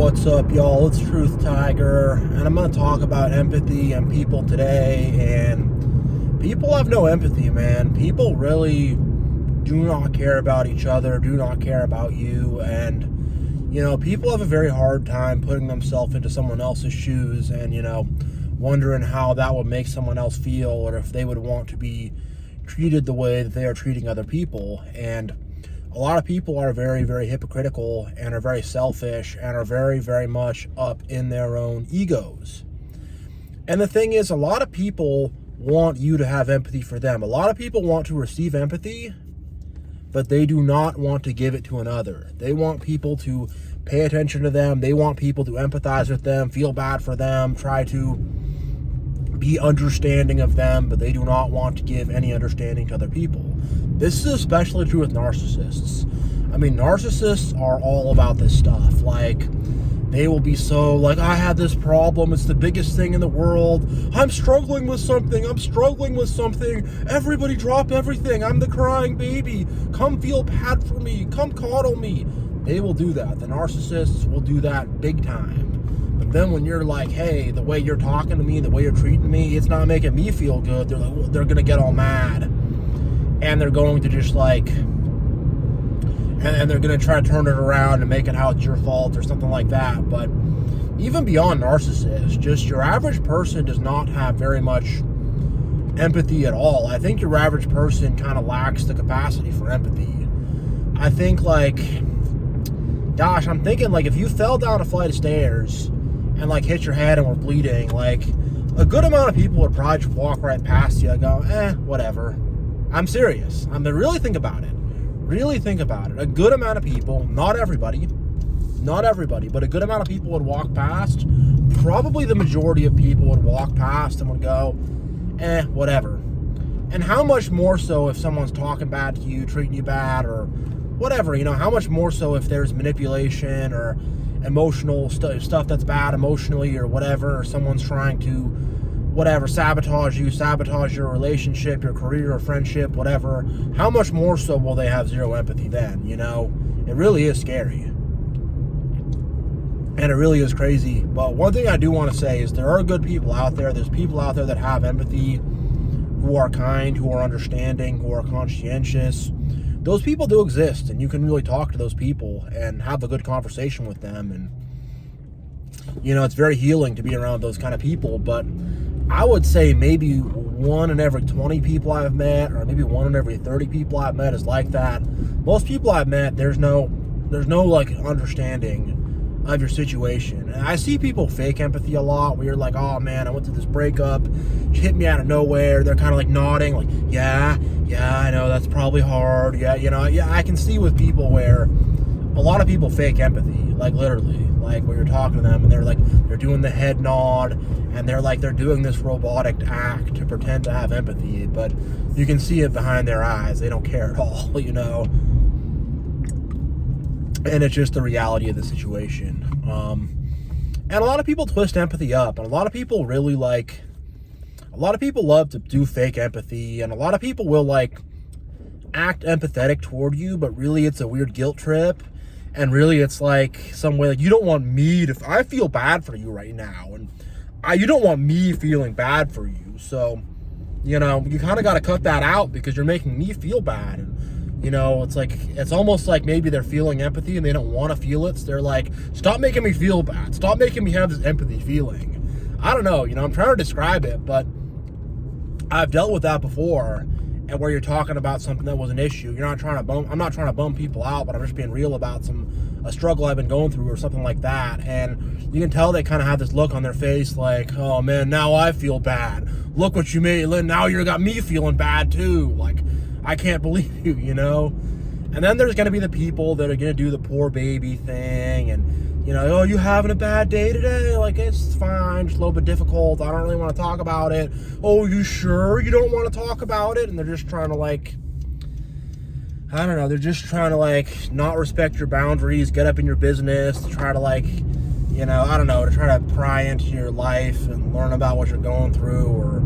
What's up, y'all? It's TruthTiger, and I'm going to talk about empathy and people today. And people have no empathy, man. People really do not care about each other, do not care about you. And, people have a very hard time putting themselves into someone else's shoes and, wondering how that would make someone else feel, or if they would want to be treated the way that they are treating other people. And a lot of people are very, very hypocritical and are very selfish and are very, very much up in their own egos. And the thing is, a lot of people want you to have empathy for them. A lot of people want to receive empathy, but they do not want to give it to another. They want people to pay attention to them. They want people to empathize with them, feel bad for them, try to be understanding of them, but they do not want to give any understanding to other people. This is especially true with narcissists. I mean, narcissists are all about this stuff. Like, they will be so like, I have this problem, it's the biggest thing in the world, I'm struggling with something, everybody drop everything, I'm the crying baby, come feel bad for me, come coddle me. They will do that. The narcissists will do that big time. But then when you're like, hey, the way you're talking to me, the way you're treating me, it's not making me feel good, they're gonna get all mad. And they're going to just like, and they're going to try to turn it around and make it how it's your fault or something like that. But even beyond narcissists, just your average person does not have very much empathy at all. I think your average person kind of lacks the capacity for empathy. I think I'm thinking if you fell down a flight of stairs and hit your head and were bleeding, a good amount of people would probably just walk right past you and go, whatever. I'm serious. Really think about it. Really think about it. A good amount of people, not everybody, but a good amount of people would walk past. Probably the majority of people would walk past and would go, whatever. And how much more so if someone's talking bad to you, treating you bad, or whatever, how much more so if there's manipulation or emotional stuff that's bad emotionally or whatever, or someone's trying to sabotage your relationship, your career, or friendship, whatever. How much more so will they have zero empathy then? It really is scary. And it really is crazy. But one thing I do want to say is there are good people out there. There's people out there that have empathy, who are kind, who are understanding, who are conscientious. Those people do exist, and you can really talk to those people and have a good conversation with them. And, it's very healing to be around those kind of people. But I would say maybe 1 in every 20 people I've met, or maybe 1 in every 30 people I've met is like that. Most people I've met, there's no understanding of your situation. And I see people fake empathy a lot, where you're like, oh man, I went through this breakup, it hit me out of nowhere. They're kind of nodding, yeah, I know that's probably hard. Yeah, I can see with people where a lot of people fake empathy, literally, where you're talking to them and they're doing the head nod and they're doing this robotic act to pretend to have empathy, but you can see it behind their eyes. They don't care at all, and it's just the reality of the situation. And a lot of people twist empathy up, and a lot of people really love to do fake empathy, and a lot of people will act empathetic toward you, but really it's a weird guilt trip. And really, it's some way you don't want me to. I feel bad for you right now, and you don't want me feeling bad for you. So, you kind of got to cut that out because you're making me feel bad. And it's almost like maybe they're feeling empathy and they don't want to feel it. So they're like, stop making me feel bad. Stop making me have this empathy feeling. I don't know. I'm trying to describe it, but I've dealt with that before. And where you're talking about something that was an issue, I'm not trying to bum people out, but I'm just being real about a struggle I've been going through or something like that. And you can tell they kind of have this look on their face like, oh man, now I feel bad. Look what you made. Now you got me feeling bad too. I can't believe you, And then there's going to be the people that are going to do the poor baby thing and, oh, you having a bad day today? It's fine, just a little bit difficult. I don't really want to talk about it. Oh, you sure you don't want to talk about it? And they're just trying to I don't know, they're just trying to not respect your boundaries, get up in your business, to try to I don't know, to try to pry into your life and learn about what you're going through, or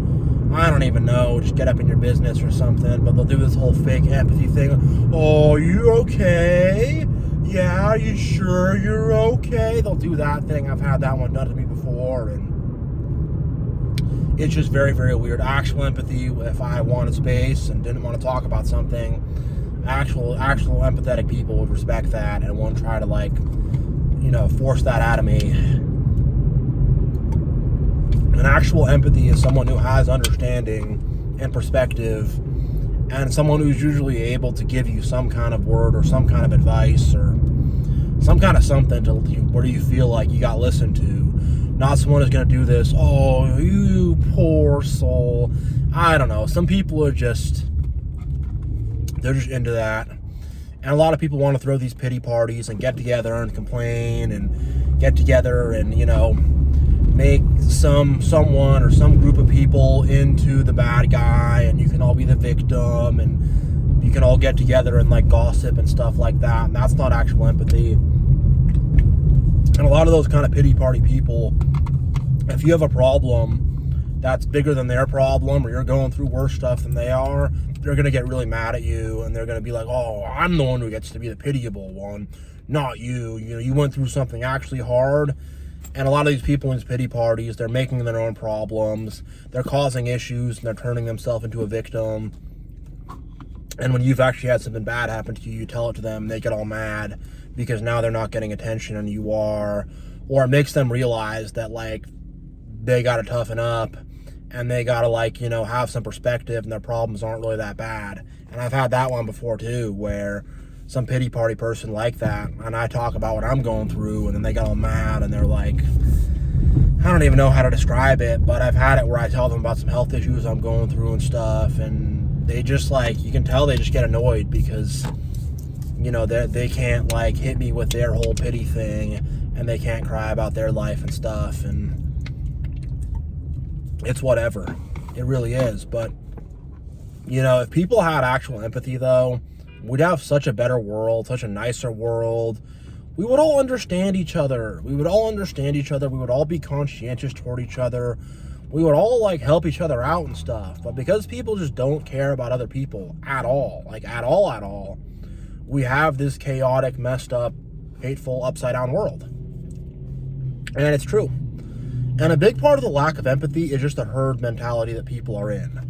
I don't even know, just get up in your business or something. But they'll do this whole fake empathy thing. Oh, you okay? yeah, are you sure you're okay? They'll do that thing. I've had that one done to me before, and it's just very, very weird. Actual empathy, if I wanted space and didn't want to talk about something, actual empathetic people would respect that and won't try to, like, you know, force that out of me. An actual empathy is someone who has understanding and perspective, and someone who's usually able to give you some kind of word or some kind of advice or some kind of something to where you feel like you got listened to. Not someone who's going to do this, oh, you poor soul. I don't know. Some people are just, they're just into that. And a lot of people want to throw these pity parties and get together and complain and get together and, you know, make someone or some group of people into the bad guy, and you can all be the victim, and you can all get together and, like, gossip and stuff like that. And that's not actual empathy. And a lot of those kind of pity party people, if you have a problem that's bigger than their problem, or you're going through worse stuff than they are, they're going to get really mad at you, and they're going to be like, oh, I'm the one who gets to be the pitiable one, not you. You know, you went through something actually hard. And a lot of these people in these pity parties, they're making their own problems, they're causing issues, and they're turning themselves into a victim. And when you've actually had something bad happen to you, you tell it to them, they get all mad because now they're not getting attention and you are. Or it makes them realize that, like, they got to toughen up and they got to, like, you know, have some perspective, and their problems aren't really that bad. And I've had that one before too, where some pity party person like that, and I talk about what I'm going through, and then they get all mad, and they're like, I don't even know how to describe it, but I've had it where I tell them about some health issues I'm going through and stuff, and they just, like, you can tell they just get annoyed because, you know, they can't, like, hit me with their whole pity thing, and they can't cry about their life and stuff, and it's whatever. It really is. But, you know, if people had actual empathy, though, we'd have such a better world, such a nicer world. We would all understand each other. We would all be conscientious toward each other. We would all, like, help each other out and stuff. But because people just don't care about other people at all, like, at all, we have this chaotic, messed up, hateful, upside down world. And it's true. And a big part of the lack of empathy is just the herd mentality that people are in.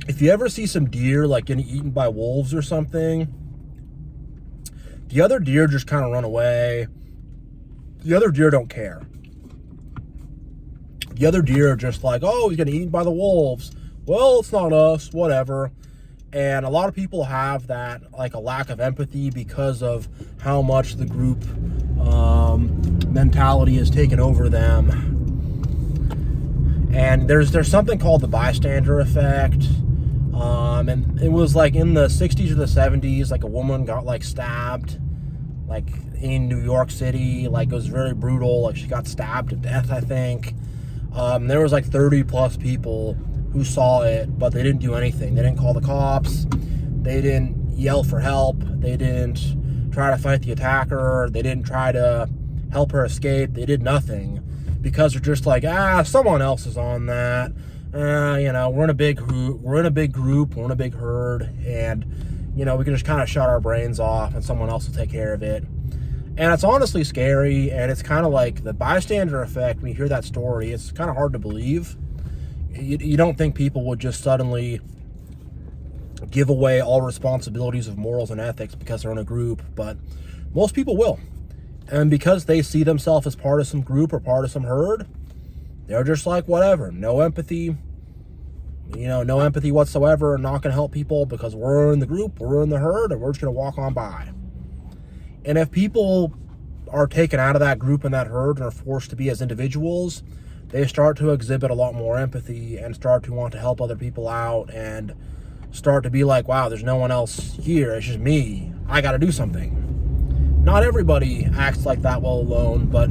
If you ever see some deer, like, getting eaten by wolves or something, the other deer just kind of run away. The other deer don't care. The other deer are just like, oh, he's getting eaten by the wolves. Well, it's not us, whatever. And a lot of people have that, like, a lack of empathy because of how much the group mentality has taken over them. And there's something called the bystander effect. And it was, like, in the 60s or the 70s, like, a woman got, like, stabbed, like, in New York City. Like, it was very brutal. Like, she got stabbed to death, I think. There was, like, 30 plus people who saw it, but they didn't do anything. They didn't call the cops. They didn't yell for help. They didn't try to fight the attacker. They didn't try to help her escape. They did nothing because they're just like, someone else is on that. You know, we're in a big group, we're in a big herd, and, you know, we can just kind of shut our brains off and someone else will take care of it. And it's honestly scary, and it's kind of like the bystander effect. When you hear that story, it's kind of hard to believe. You don't think people would just suddenly give away all responsibilities of morals and ethics because they're in a group, but most people will. And because they see themselves as part of some group or part of some herd, they're just like, whatever, no empathy, you know, no empathy whatsoever, not going to help people because we're in the group, we're in the herd, and we're just going to walk on by. And if people are taken out of that group and that herd and are forced to be as individuals, they start to exhibit a lot more empathy and start to want to help other people out and start to be like, wow, there's no one else here, it's just me, I got to do something. Not everybody acts like that well alone, but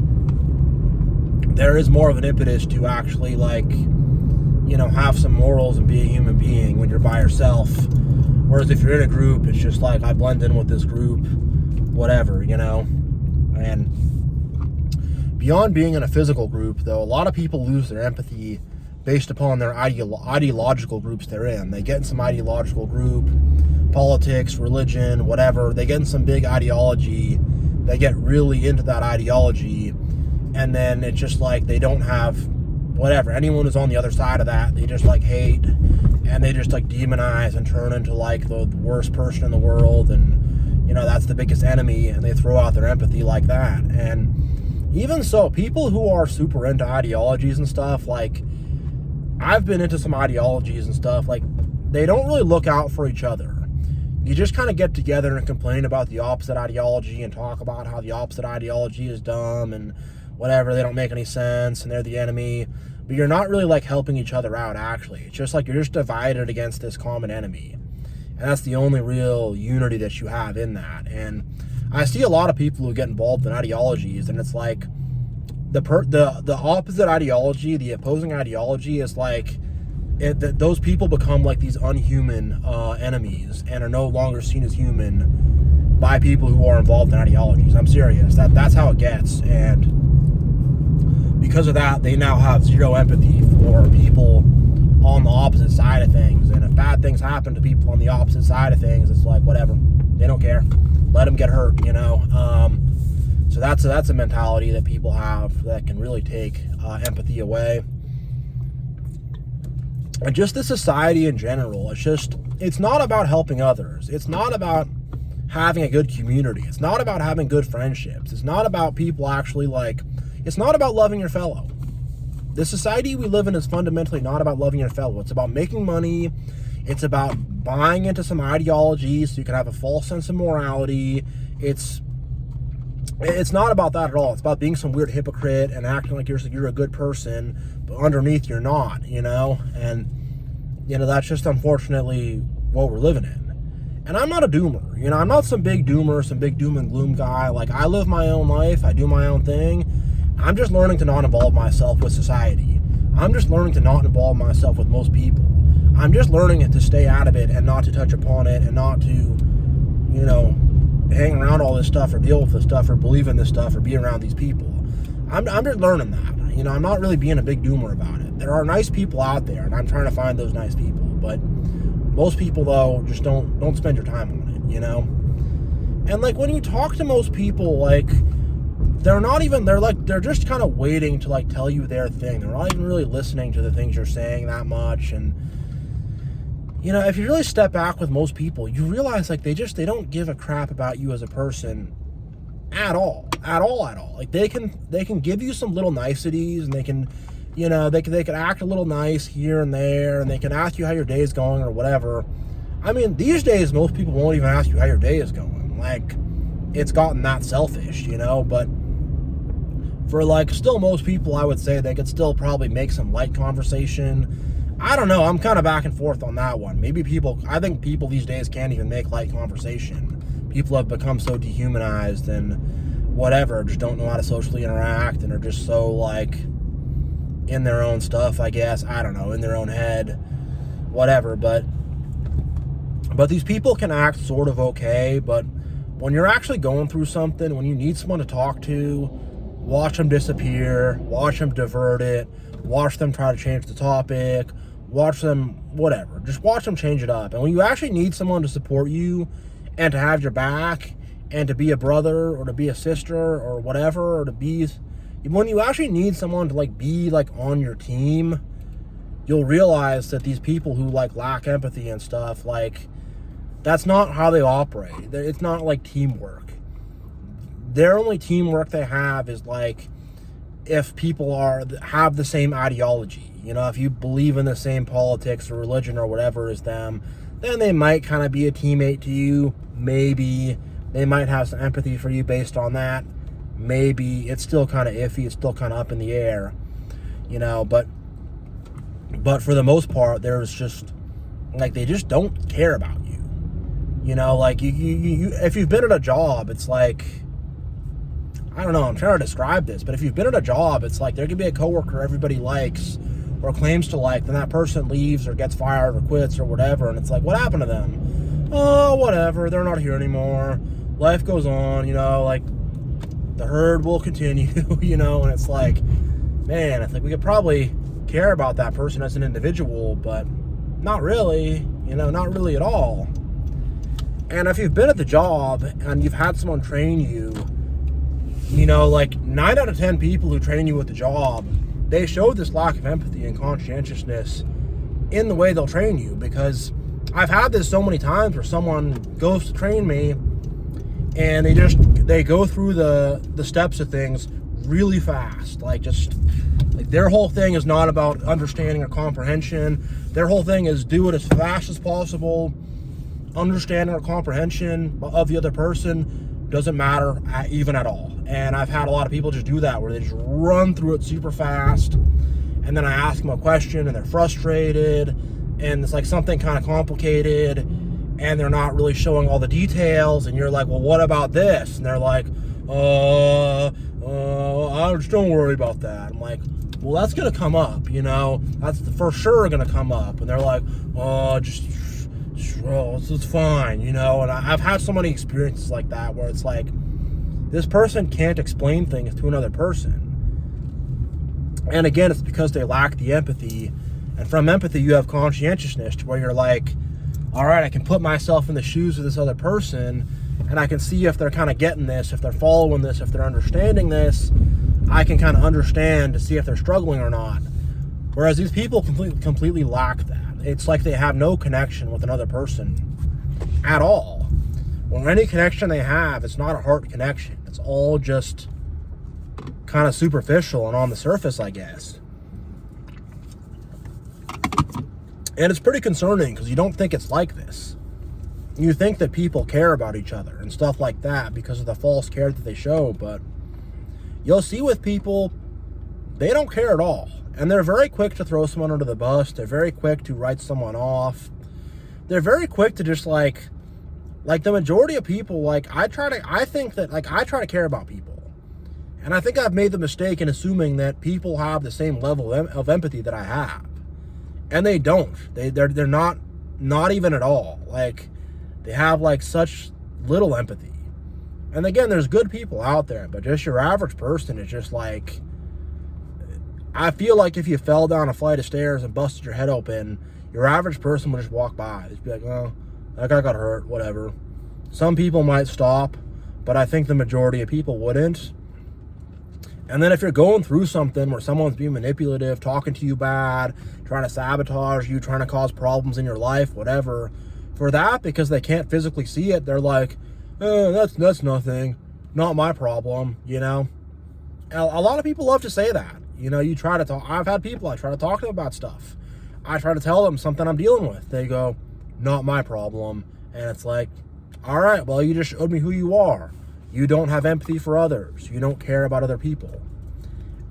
there is more of an impetus to actually, like, you know, have some morals and be a human being when you're by yourself. Whereas if you're in a group, it's just like, I blend in with this group, whatever, you know. And beyond being in a physical group, though, a lot of people lose their empathy based upon their ideological groups they're in. They get in some ideological group, politics, religion, whatever. They get in some big ideology. They get really into that ideology. And then it's just like they don't have whatever. Anyone who's on the other side of that, they just like hate. And they just like demonize and turn into like the worst person in the world. And, you know, that's the biggest enemy. And they throw out their empathy like that. And even so, people who are super into ideologies and stuff, like, I've been into some ideologies and stuff, like, they don't really look out for each other. You just kind of get together and complain about the opposite ideology and talk about how the opposite ideology is dumb and whatever, they don't make any sense and they're the enemy. But you're not really like helping each other out, actually. It's just like you're just divided against this common enemy. And that's the only real unity that you have in that. And I see a lot of people who get involved in ideologies, and it's like the opposite ideology, the opposing ideology is like, those people become like these unhuman enemies and are no longer seen as human by people who are involved in ideologies. I'm serious. That's how it gets. And because of that, they now have zero empathy for people on the opposite side of things. And if bad things happen to people on the opposite side of things, it's like, whatever. They don't care. Let them get hurt, you know. So that's a mentality that people have that can really take empathy away. And just the society in general, it's not about helping others. It's not about having a good community. It's not about having good friendships. It's not about people actually like, it's not about loving your fellow. The society we live in is fundamentally not about loving your fellow. It's about making money. It's about buying into some ideology so you can have a false sense of morality. It's not about that at all. It's about being some weird hypocrite and acting like you're a good person, but underneath you're not, you know? And, you know, that's just unfortunately what we're living in. And I'm not a doomer, you know? I'm not some big doomer, some big doom and gloom guy. Like, I live my own life. I do my own thing. I'm just learning to not involve myself with society. I'm just learning to not involve myself with most people. I'm just learning it to stay out of it and not to touch upon it and not to, you know, hang around all this stuff or deal with this stuff or believe in this stuff or be around these people. I'm just learning that. You know, I'm not really being a big doomer about it. There are nice people out there, and I'm trying to find those nice people. But most people, though, just don't spend your time on it, you know? And, like, when you talk to most people, like, they're just kind of waiting to, like, tell you their thing. They're not even really listening to the things you're saying that much. And, you know, if you really step back with most people, you realize, like, they don't give a crap about you as a person at all. Like, they can give you some little niceties, and they can, you know, they can act a little nice here and there, and they can ask you how your day is going or whatever. I mean, these days, most people won't even ask you how your day is going. Like, it's gotten that selfish, you know, but for, like, still most people, I would say they could still probably make some light conversation. I don't know. I'm kind of back and forth on that one. I think people these days can't even make light conversation. People have become so dehumanized and whatever, just don't know how to socially interact and are just so, like, in their own stuff, I guess. I don't know, in their own head, whatever. But these people can act sort of okay, but when you're actually going through something, when you need someone to talk to, watch them disappear, watch them divert it, watch them try to change the topic, watch them, whatever. Just watch them change it up. And when you actually need someone to support you and to have your back and to be a brother or to be a sister or whatever, or to be, when you actually need someone to, like, be, like, on your team, you'll realize that these people who, like, lack empathy and stuff, like, that's not how they operate. It's not like teamwork. Their only teamwork they have is, like, if people have the same ideology. You know, if you believe in the same politics or religion or whatever as them, then they might kind of be a teammate to you. Maybe they might have some empathy for you based on that. Maybe it's still kind of iffy. It's still kind of up in the air, you know, but for the most part, there's just, like, they just don't care about you. You know, like, you if you've been at a job, it's like, I don't know, I'm trying to describe this, but if you've been at a job, it's like there could be a coworker everybody likes or claims to like, then that person leaves or gets fired or quits or whatever, and it's like, what happened to them? Oh, whatever, they're not here anymore. Life goes on, you know, like, the herd will continue, you know, and it's like, man, I think we could probably care about that person as an individual, but not really, you know, not really at all. And if you've been at the job and you've had someone train you, you know, like 9 out of 10 people who train you at the job, they show this lack of empathy and conscientiousness in the way they'll train you. Because I've had this so many times where someone goes to train me and they go through the steps of things really fast. Like their whole thing is not about understanding or comprehension. Their whole thing is do it as fast as possible. Understanding or comprehension of the other person doesn't matter even at all. And I've had a lot of people just do that, where they just run through it super fast, and then I ask them a question and they're frustrated, and it's like something kind of complicated and they're not really showing all the details, and you're like, well, what about this? And they're like, I just don't worry about that. I'm like, well, that's gonna come up, you know, that's for sure gonna come up. And they're like, it's fine, you know. And I've had so many experiences like that where it's like, this person can't explain things to another person. And again, it's because they lack the empathy. And from empathy, you have conscientiousness, to where you're like, all right, I can put myself in the shoes of this other person, and I can see if they're kind of getting this, if they're following this, if they're understanding this. I can kind of understand to see if they're struggling or not. Whereas these people completely lack that. It's like they have no connection with another person at all. Or any connection they have, it's not a heart connection. It's all just kind of superficial and on the surface, I guess. And it's pretty concerning, because you don't think it's like this. You think that people care about each other and stuff like that because of the false care that they show, but you'll see with people, they don't care at all. And they're very quick to throw someone under the bus. They're very quick to write someone off. They're very quick to just like the majority of people, like I try to care about people. And I think I've made the mistake in assuming that people have the same level of empathy that I have. And they don't. They're not even at all. Like, they have like such little empathy. And again, there's good people out there, but just your average person is just like, I feel like if you fell down a flight of stairs and busted your head open, your average person would just walk by. Just be like, oh, that guy got hurt, whatever. Some people might stop, but I think the majority of people wouldn't. And then if you're going through something where someone's being manipulative, talking to you bad, trying to sabotage you, trying to cause problems in your life, whatever, for that, because they can't physically see it, they're like, that's nothing, not my problem, you know? A lot of people love to say that. You know, you try to talk, I've had people, I try to talk to them about stuff. I try to tell them something I'm dealing with. They go, not my problem. And it's like, all right, well, you just showed me who you are. You don't have empathy for others. You don't care about other people.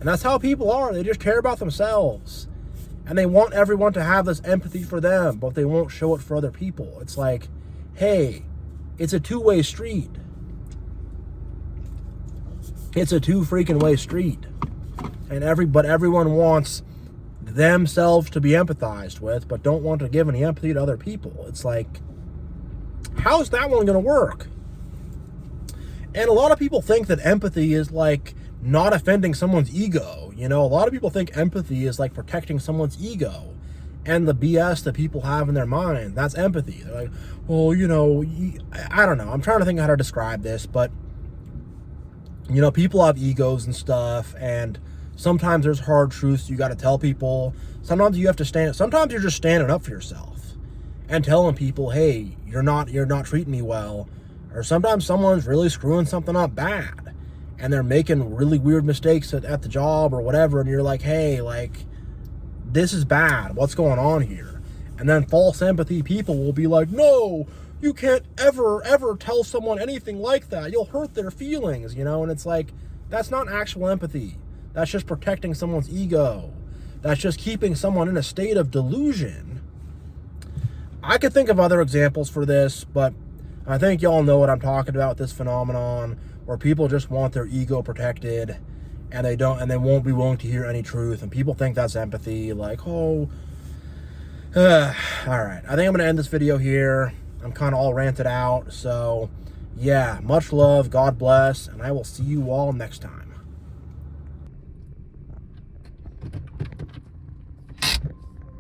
And that's how people are. They just care about themselves. And they want everyone to have this empathy for them, but they won't show it for other people. It's like, hey, it's a two-way street. It's a two freaking way street. But everyone wants themselves to be empathized with, but don't want to give any empathy to other people. It's like, how's that one going to work? And a lot of people think that empathy is like not offending someone's ego. You know, a lot of people think empathy is like protecting someone's ego and the BS that people have in their mind. That's empathy. They're like, well, you know, I don't know. I'm trying to think how to describe this, but, you know, people have egos and stuff, and sometimes there's hard truths you got to tell people. Sometimes you have to sometimes you're just standing up for yourself and telling people, hey, you're not treating me well. Or sometimes someone's really screwing something up bad and they're making really weird mistakes at the job or whatever, and you're like, hey, like, this is bad. What's going on here? And then false empathy people will be like, no, you can't ever tell someone anything like that. You'll hurt their feelings, you know? And it's like, that's not actual empathy. That's just protecting someone's ego. That's just keeping someone in a state of delusion. I could think of other examples for this, but I think y'all know what I'm talking about, this phenomenon where people just want their ego protected and they won't be willing to hear any truth, and people think that's empathy. Like, oh, all right. I think I'm going to end this video here. I'm kind of all ranted out. So yeah, much love, God bless, and I will see you all next time.